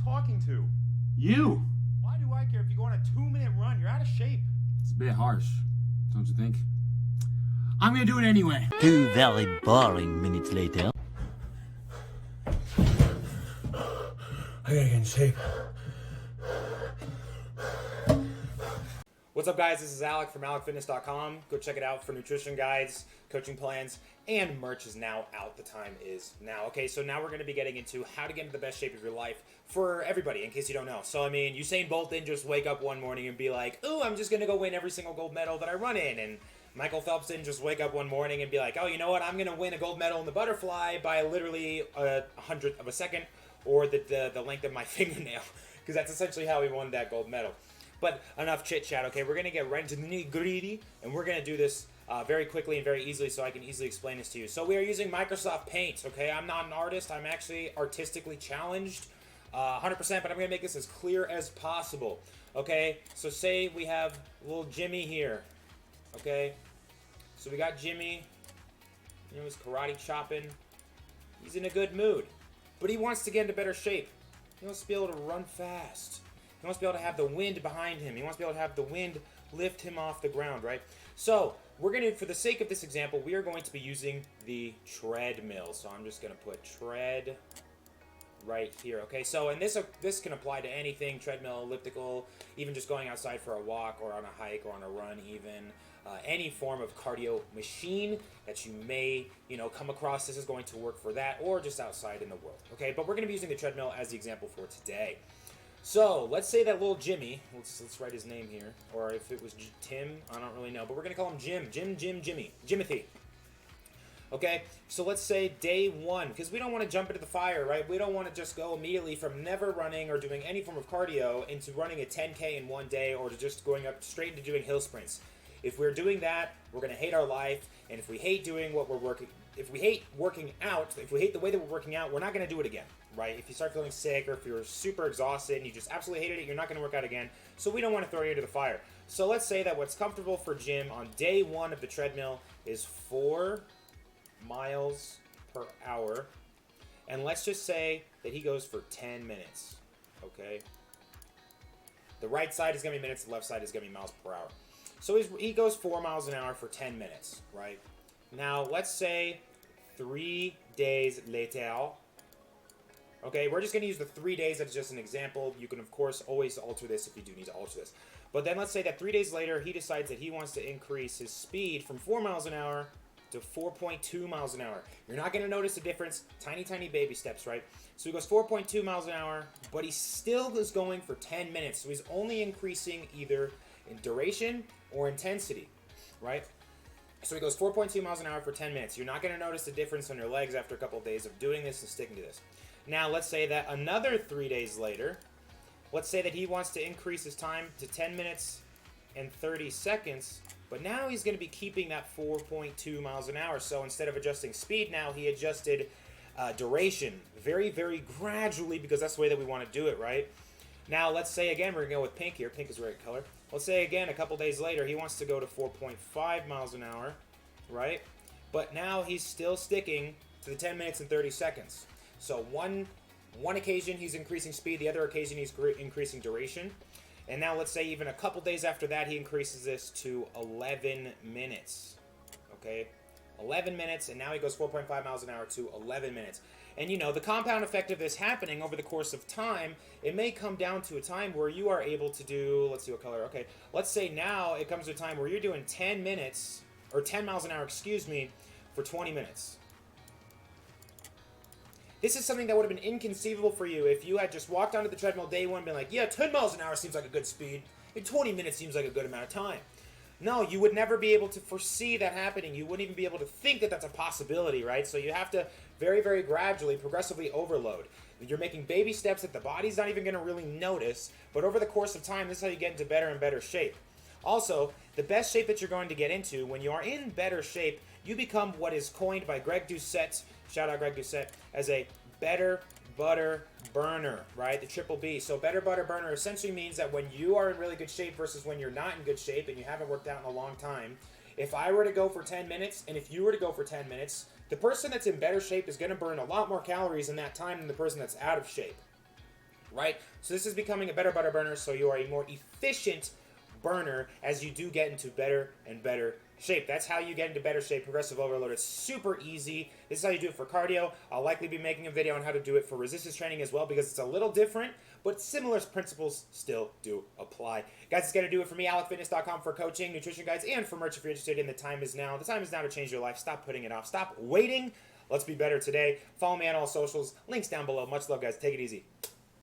talking to? You! Why do I care if you go on a 2-minute run? You're out of shape. It's a bit harsh, don't you think? I'm gonna do it anyway. 2 very boring minutes later. I gotta get in shape. What's up, guys? This is Alec from AlecFitness.com. Go check it out for nutrition guides, coaching plans, and merch is now out. The time is now. Okay, so now we're going to be getting into how to get into the best shape of your life for everybody, in case you don't know. So, I mean, Usain Bolt didn't just wake up one morning and be like, "Ooh, I'm just going to go win every single gold medal that I run in." And Michael Phelps didn't just wake up one morning and be like, "Oh, you know what? I'm going to win a gold medal in the butterfly by literally a 100th of a second or the length of my fingernail," because that's essentially how he won that gold medal. But enough chit-chat, okay? We're going to get right into the nitty-gritty, and we're going to do this very quickly and very easily so I can easily explain this to you. So we are using Microsoft Paint, okay? I'm not an artist. I'm actually artistically challenged 100%, but I'm going to make this as clear as possible, okay? So say we have little Jimmy here, okay? So we got Jimmy. You know, he's karate chopping. He's in a good mood, but he wants to get into better shape. He wants to be able to run fast. He wants to be able to have the wind behind him. He wants to be able to have the wind lift him off the ground, right? So we're going to, for the sake of this example, we are going to be using the treadmill. So I'm just going to put tread right here, okay? So, and this can apply to anything, treadmill, elliptical, even just going outside for a walk or on a hike or on a run even. Any form of cardio machine that you may, come across, this is going to work for that, or just outside in the world, okay? But we're going to be using the treadmill as the example for today. So, let's say that little Jimmy, let's write his name here, or if it was Tim, I don't really know, but we're going to call him Jimmy, Jimothy. Okay, so let's say day 1, because we don't want to jump into the fire, right? We don't want to just go immediately from never running or doing any form of cardio into running a 10K in one day, or to just going up straight into doing hill sprints. If we're doing that, we're going to hate our life, and if we hate doing what we're working, if we hate working out, if we hate the way that we're working out, we're not going to do it again, right? If you start feeling sick or if you're super exhausted and you just absolutely hated it, you're not going to work out again, so we don't want to throw you into the fire. So let's say that what's comfortable for Jim on day 1 of the treadmill is 4 miles per hour, and let's just say that he goes for 10 minutes, okay? The right side is going to be minutes, the left side is going to be miles per hour. So he goes 4 miles an hour for 10 minutes, right? Now, let's say 3 days later. Okay, we're just going to use the 3 days as just an example. You can, of course, always alter this if you do need to alter this. But then let's say that 3 days later, he decides that he wants to increase his speed from 4 miles an hour to 4.2 miles an hour. You're not going to notice the difference. Tiny, tiny baby steps, right? So he goes 4.2 miles an hour, but he still is going for 10 minutes. So he's only increasing either in duration or intensity, right? So he goes 4.2 miles an hour for 10 minutes. You're not going to notice the difference on your legs after a couple of days of doing this and sticking to this. Now, let's say that another 3 days later, let's say that he wants to increase his time to 10 minutes and 30 seconds, but now he's going to be keeping that 4.2 miles an hour. So instead of adjusting speed now, he adjusted duration very, very gradually, because that's the way that we want to do it, right? Now, let's say again, we're going to go with pink here. Pink is the right color. Let's say again, a couple days later, he wants to go to 4.5 miles an hour, right? But now he's still sticking to the 10 minutes and 30 seconds. So one occasion he's increasing speed, the other occasion he's increasing duration. And now let's say even a couple days after that, he increases this to 11 minutes, okay? 11 minutes, and now he goes 4.5 miles an hour to 11 minutes. And the compound effect of this happening over the course of time, it may come down to a time where you are able to do, let's see what color, okay. Let's say now it comes to a time where you're doing 10 minutes, or 10 miles an hour, for 20 minutes. This is something that would have been inconceivable for you if you had just walked onto the treadmill day 1 and been like, yeah, 10 miles an hour seems like a good speed, and 20 minutes seems like a good amount of time. No, you would never be able to foresee that happening. You wouldn't even be able to think that that's a possibility, right? So you have to very, very gradually, progressively overload. You're making baby steps that the body's not even going to really notice, but over the course of time, this is how you get into better and better shape. Also, the best shape that you're going to get into, when you are in better shape, you become what is coined by Greg Doucette, shout out Greg Doucette, as a better butter burner, right? The triple B. So better butter burner essentially means that when you are in really good shape versus when you're not in good shape and you haven't worked out in a long time, if I were to go for 10 minutes and if you were to go for 10 minutes, the person that's in better shape is going to burn a lot more calories in that time than the person that's out of shape. right? So this is becoming a better burner, so you are a more efficient burner as you do get into better and better shape. That's how you get into better shape. Progressive overload. It's super easy. This is how you do it for cardio. I'll likely be making a video on how to do it for resistance training as well, because it's a little different, but similar principles still do apply. Guys, it's going to do it for me, alecfitness.com, for coaching, nutrition guides, and for merch if you're interested in. The time is now. The time is now to change your life. Stop putting it off. Stop waiting. Let's be better today. Follow me on all socials. Links down below. Much love, guys. Take it easy.